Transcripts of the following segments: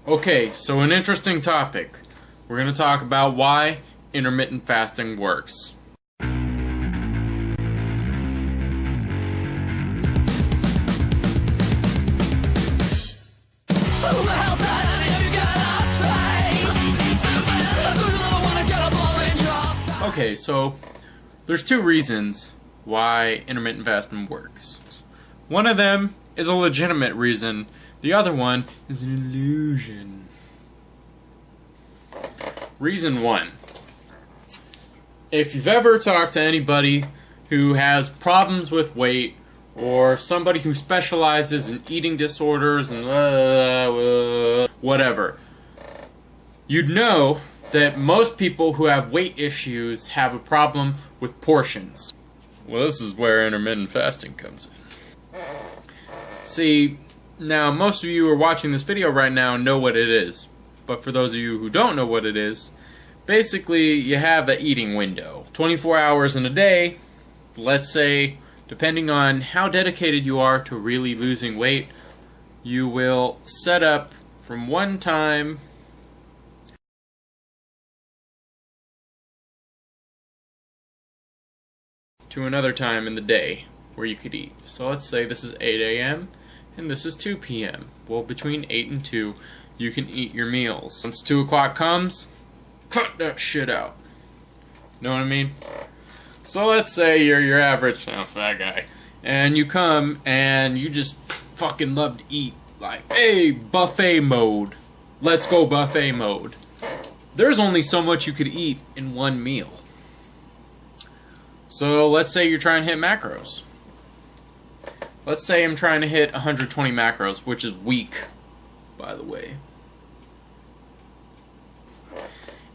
Okay, so an interesting topic. We're going to talk about why intermittent fasting works. Okay, so there's two reasons why intermittent fasting works. One of them is a legitimate reason. The other one is an illusion. Reason one. If you've ever talked to anybody who has problems with weight, or somebody who specializes in eating disorders and whatever, you'd know that most people who have weight issues have a problem with portions. Well, this is where intermittent fasting comes in. See, now most of you who are watching this video right now know what it is. But for those of you who don't know what it is, basically you have an eating window. 24 hours in a day, let's say, depending on how dedicated you are to really losing weight, you will set up from one time to another time in the day where you could eat. So let's say this is 8 a.m. and this is 2 p.m. Well, between 8 and 2, you can eat your meals. Once 2 o'clock comes, cut that shit out. Know what I mean? So let's say you're your average fat guy, and you come and you just fucking love to eat. Like, hey, buffet mode. Let's go buffet mode. There's only so much you could eat in one meal. So let's say you're trying to hit macros. Let's say I'm trying to hit 120 macros, which is weak, by the way.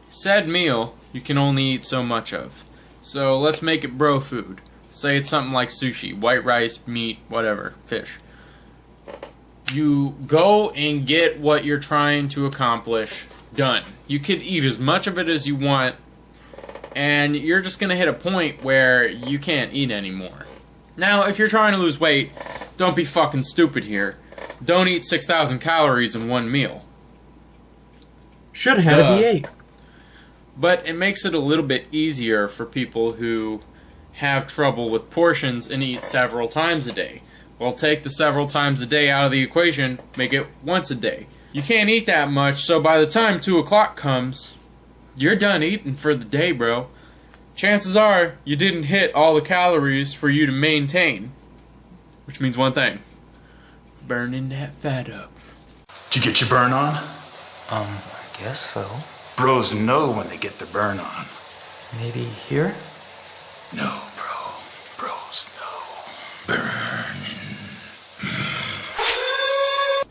Said meal, you can only eat so much of. So let's make it bro food. Say it's something like sushi, white rice, meat, whatever, fish. You go and get what you're trying to accomplish done. You could eat as much of it as you want, and you're just going to hit a point where you can't eat anymore. Now, if you're trying to lose weight, don't be fucking stupid here. Don't eat 6,000 calories in one meal. Should have had a V8. But it makes it a little bit easier for people who have trouble with portions and eat several times a day. Well, take the several times a day out of the equation, make it once a day. You can't eat that much, so by the time 2 o'clock comes, you're done eating for the day, bro. Chances are you didn't hit all the calories for you to maintain. Which means one thing. Burning that fat up. Did you get your burn on? I guess so. Bros know when they get their burn on. Maybe here? No, bro. Bros know. Burning.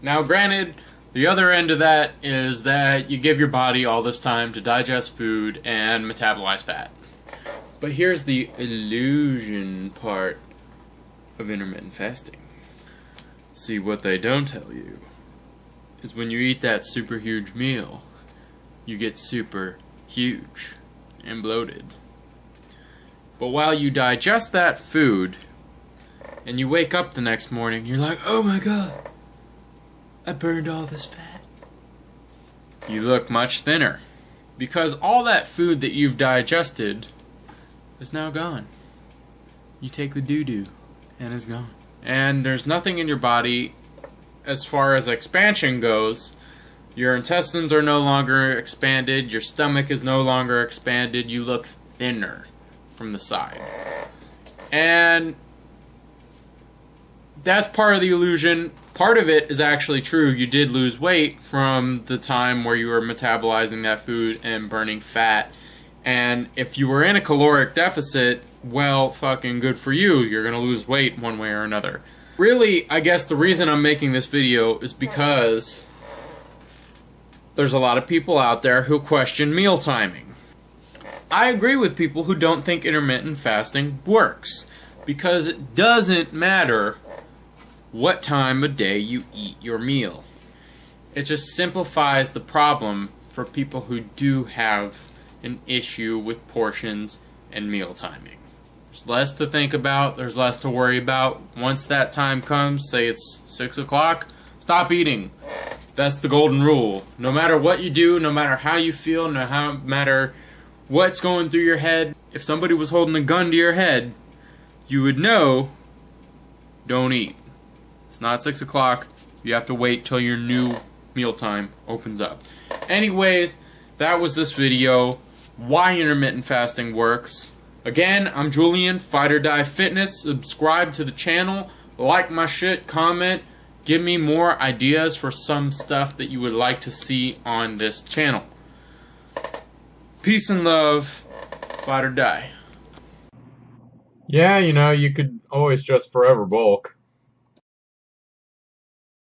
Now, granted, the other end of that is that you give your body all this time to digest food and metabolize fat. But here's the illusion part of intermittent fasting. See, what they don't tell you is when you eat that super huge meal, you get super huge and bloated. But while you digest that food and you wake up the next morning, you're like, oh my god, I burned all this fat. You look much thinner because all that food that you've digested is now gone. You take the doo-doo and it's gone. And there's nothing in your body as far as expansion goes. Your intestines are no longer expanded, your stomach is no longer expanded, you look thinner from the side. And that's part of the illusion. Part of it is actually true. You did lose weight from the time where you were metabolizing that food and burning fat. And if you were in a caloric deficit, well, fucking good for you. You're going to lose weight one way or another. Really, I guess the reason I'm making this video is because there's a lot of people out there who question meal timing. I agree with people who don't think intermittent fasting works, because it doesn't matter what time of day you eat your meal. It just simplifies the problem for people who do have an issue with portions and meal timing. There's less to think about, there's less to worry about. Once that time comes, say it's 6 o'clock, stop eating. That's the golden rule. No matter what you do, no matter how you feel, no matter what's going through your head, if somebody was holding a gun to your head, you would know, don't eat. It's not 6 o'clock. You have to wait till your new mealtime opens up. Anyways, that was this video. Why intermittent fasting works. Again, I'm Julian, Fight or Die Fitness. Subscribe to the channel, like my shit, comment, give me more ideas for some stuff that you would like to see on this channel. Peace and love, Fight or Die. Yeah, you know, you could always just forever bulk.